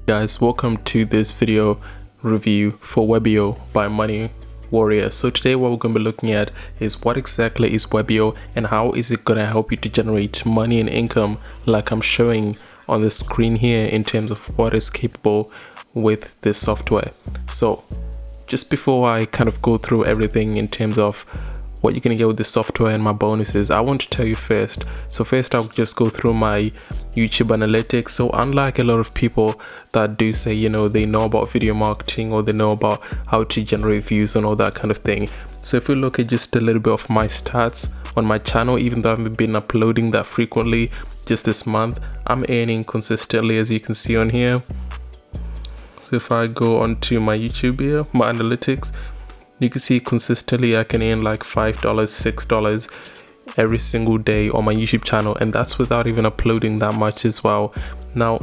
Guys, welcome to this video review for Webbyo by Money Warrior. So today what we're going to be looking at is what exactly is Webbyo and how is it going to help you to generate money and income like I'm showing on the screen here in terms of what is capable with this software. So just before I kind of go through everything in terms of what you're going to get with the software and my bonuses, I want to tell you first. So first I'll just go through my YouTube analytics. So unlike a lot of people that do say, they know about video marketing or they know about how to generate views and all that kind of thing. So if we look at just a little bit of my stats on my channel, even though I haven't been uploading that frequently just this month, I'm earning consistently, as you can see on here. So if I go onto my YouTube here, my analytics, you can see consistently I can earn like $5, $6 every single day on my YouTube channel, and that's without even uploading that much as well. Now,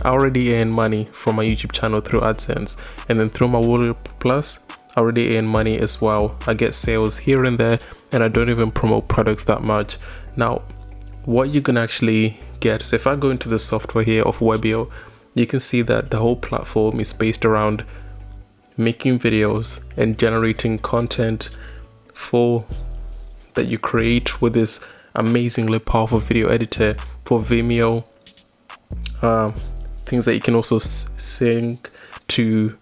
I already earn money from my YouTube channel through AdSense, and then through my Warrior Plus, I already earn money as well. I get sales here and there, and I don't even promote products that much. Now, what you can actually get, so if I go into the software here of Webbyo, you can see that the whole platform is based around making videos and generating content that you create with this amazingly powerful video editor for Vimeo, things that you can also sync to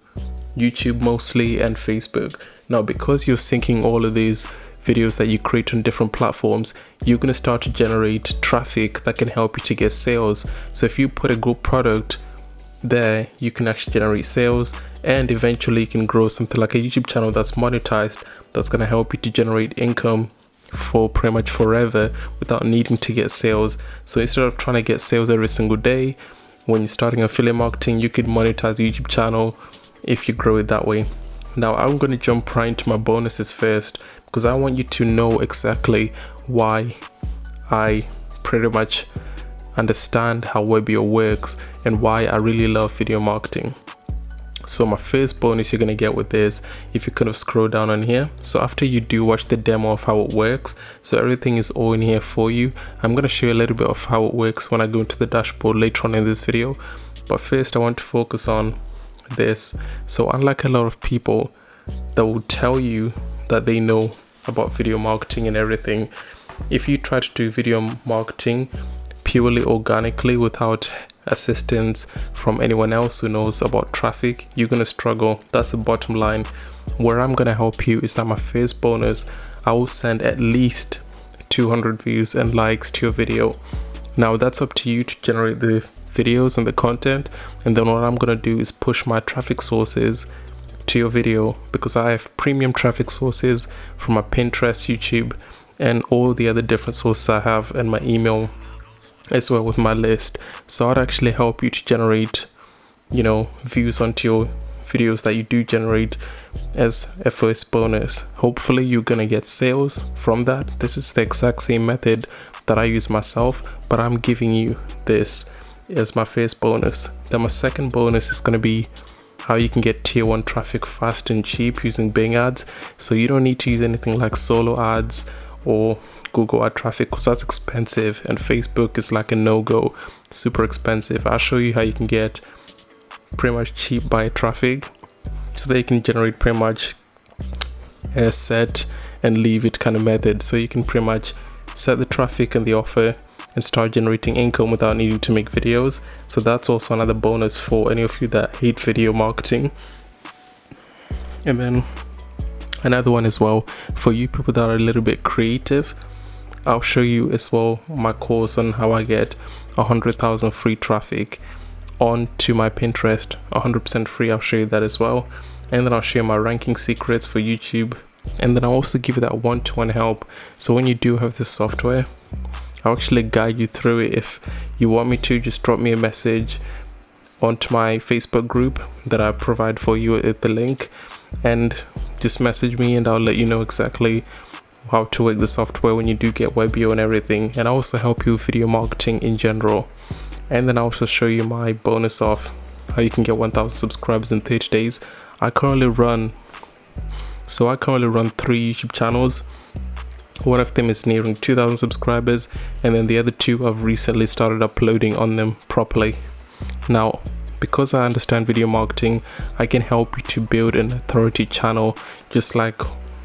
YouTube mostly and Facebook. Now, because you're syncing all of these videos that you create on different platforms, you're going to start to generate traffic that can help you to get sales. So if you put a good product there, you can actually generate sales, and eventually you can grow something like a YouTube channel that's monetized, that's going to help you to generate income for pretty much forever without needing to get sales. So instead of trying to get sales every single day, when you're starting affiliate marketing, you could monetize the YouTube channel if you grow it that way. Now I'm going to jump right into my bonuses first, because I want you to know exactly why I pretty much understand how Webbyo works and why I really love video marketing. So my first bonus you're going to get with this, if you kind of scroll down on here, so after you do watch the demo of how it works, so everything is all in here for you. I'm going to show you a little bit of how it works when I go into the dashboard later on in this video, but first I want to focus on this. So unlike a lot of people that will tell you that they know about video marketing and everything, if you try to do video marketing purely organically without assistance from anyone else who knows about traffic, you're gonna struggle. That's the bottom line. Where I'm gonna help you is that my first bonus, I will send at least 200 views and likes to your video. Now that's up to you to generate the videos and the content, and then what I'm gonna do is push my traffic sources to your video, because I have premium traffic sources from my Pinterest, YouTube, and all the other different sources I have, and my email as well with my list. So I'd actually help you to generate views onto your videos that you do generate as a first bonus. Hopefully you're gonna get sales from that. This is the exact same method that I use myself, but I'm giving you this as my first bonus. Then my second bonus is gonna be how you can get tier 1 traffic fast and cheap using Bing ads. So you don't need to use anything like solo ads or Google ad traffic, because that's expensive, and Facebook is like a no-go, super expensive. I'll show you how you can get pretty much cheap buy traffic so that you can generate pretty much a set and leave it kind of method. So you can pretty much set the traffic and the offer and start generating income without needing to make videos. So that's also another bonus for any of you that hate video marketing. And then another one as well for you people that are a little bit creative, I'll show you as well my course on how I get 100,000 free traffic onto my Pinterest, 100% free. I'll show you that as well, and then I'll share my ranking secrets for YouTube, and then I'll also give you that one-to-one help. So when you do have this software, I'll actually guide you through it. If you want me to, just drop me a message onto my Facebook group that I provide for you at the link, and just message me and I'll let you know exactly how to work the software when you do get Webbyo and everything. And I also help you with video marketing in general. And then I'll also show you my bonus of how you can get 1,000 subscribers in 30 days. I currently run 3 YouTube channels. One of them is nearing 2,000 subscribers, and then the other 2 I've recently started uploading on them properly. Now, because I understand video marketing, I can help you to build an authority channel just like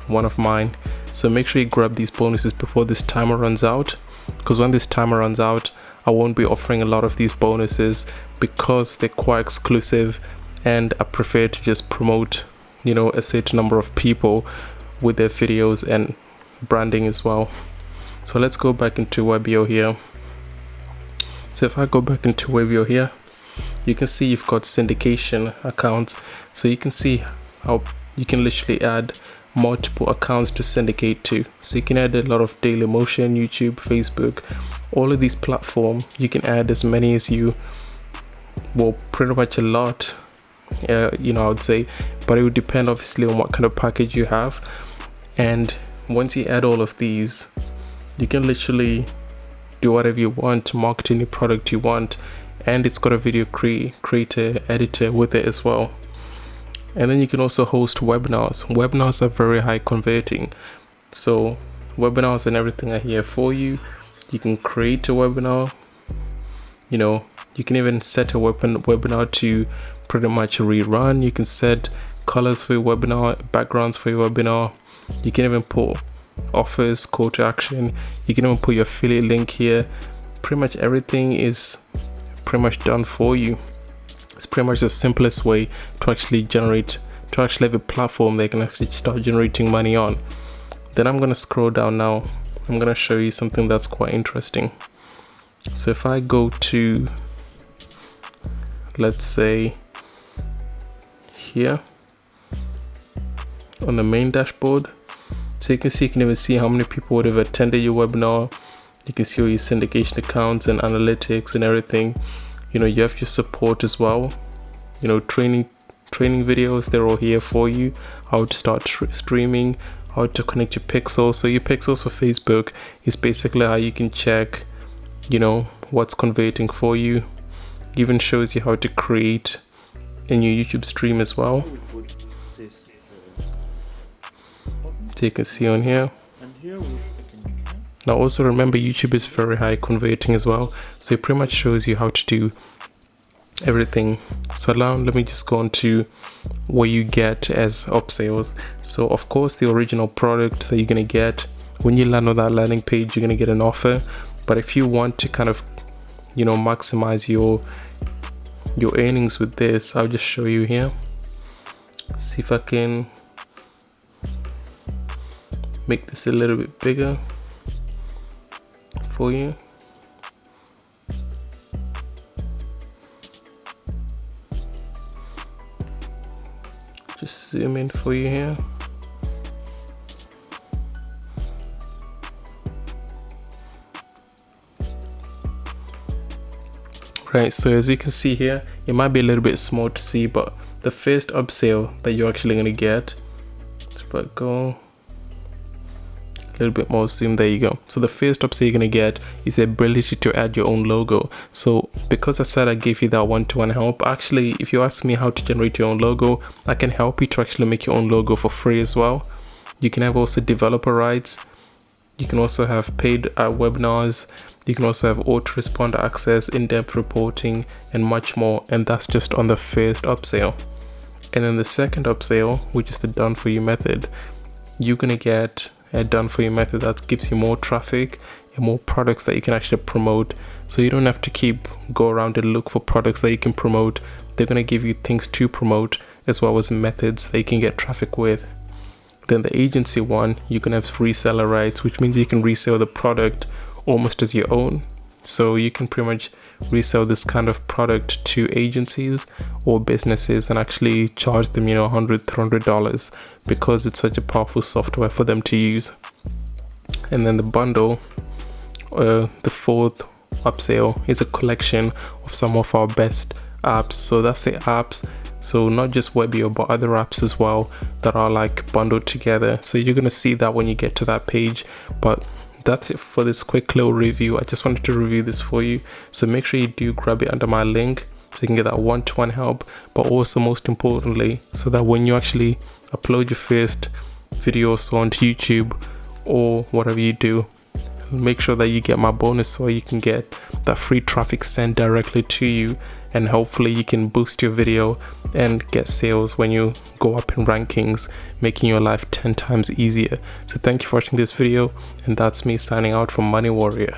one of mine. So make sure you grab these bonuses before this timer runs out, because when this timer runs out, I won't be offering a lot of these bonuses because they're quite exclusive, and I prefer to just promote, you know, a certain number of people with their videos and branding as well. So let's go back into Webbyo here. So if I go back into Webbyo here, you can see you've got syndication accounts. So you can see how you can literally add multiple accounts to syndicate to. So you can add a lot of Dailymotion, YouTube, Facebook, all of these platforms. You can add as many as you, well, pretty much a lot, you know, I would say, but it would depend obviously on what kind of package you have. And once you add all of these, you can literally do whatever you want to market any product you want, and it's got a video creator editor with it as well. And then you can also host webinars. Webinars are very high converting, so webinars and everything are here for you. You can create a webinar, you know, you can even set a webinar to pretty much rerun. You can set colors for your webinar, backgrounds for your webinar. You can even put offers, call to action. You can even put your affiliate link here. Pretty much everything is pretty much done for you. It's pretty much the simplest way to actually have a platform they can actually start generating money on. Then I'm going to scroll down now. I'm going to show you something that's quite interesting. So if I go to, let's say here on the main dashboard, so you can even see how many people would have attended your webinar. You can see all your syndication accounts and analytics and everything. You know, you have your support as well. You know, training videos, they're all here for you. How to start streaming, how to connect your pixels. So your pixels for Facebook is basically how you can check, you know, what's converting for you. It even shows you how to create a new YouTube stream as well. So you can see on here. Now also remember, YouTube is very high converting as well, so it pretty much shows you how to do everything. So now let me just go on to what you get as upsells. So of course the original product that you're gonna get when you land on that landing page, you're gonna get an offer. But if you want to kind of, you know, maximize your earnings with this, I'll just show you here. See if I can make this a little bit bigger for you. Just zoom in for you here. Right, so as you can see here, it might be a little bit small to see, but the first upsell that you're actually going to get, if I go a little bit more zoom, there you go. So the first upsell you're going to get is the ability to add your own logo. So because I said I gave you that one-to-one help, actually if you ask me how to generate your own logo, I can help you to actually make your own logo for free as well. You can have also developer rights. You can also have paid webinars. You can also have autoresponder access, in-depth reporting, and much more. And that's just on the first upsell. And then the second upsell, which is the done for you method, you're going to get a done for you method that gives you more traffic and more products that you can actually promote. So you don't have to go around and look for products that you can promote. They're going to give you things to promote as well as methods that you can get traffic with. Then the agency one, you can have reseller rights, which means you can resell the product almost as your own. So you can pretty much resell this kind of product to agencies or businesses and actually charge them, you know, $100, $300 because it's such a powerful software for them to use. And then the bundle, the fourth upsell, is a collection of some of our best apps. So that's the apps, so not just Webbyo but other apps as well that are like bundled together. So you're gonna see that when you get to that page. But that's it for this quick little review. I just wanted to review this for you, so make sure you do grab it under my link so you can get that one-to-one help, but also most importantly, so that when you actually upload your first video or so onto YouTube or whatever you do, make sure that you get my bonus so you can get that free traffic sent directly to you and hopefully you can boost your video and get sales when you go up in rankings, making your life 10 times easier. So thank you for watching this video, and that's me signing out from Money Warrior.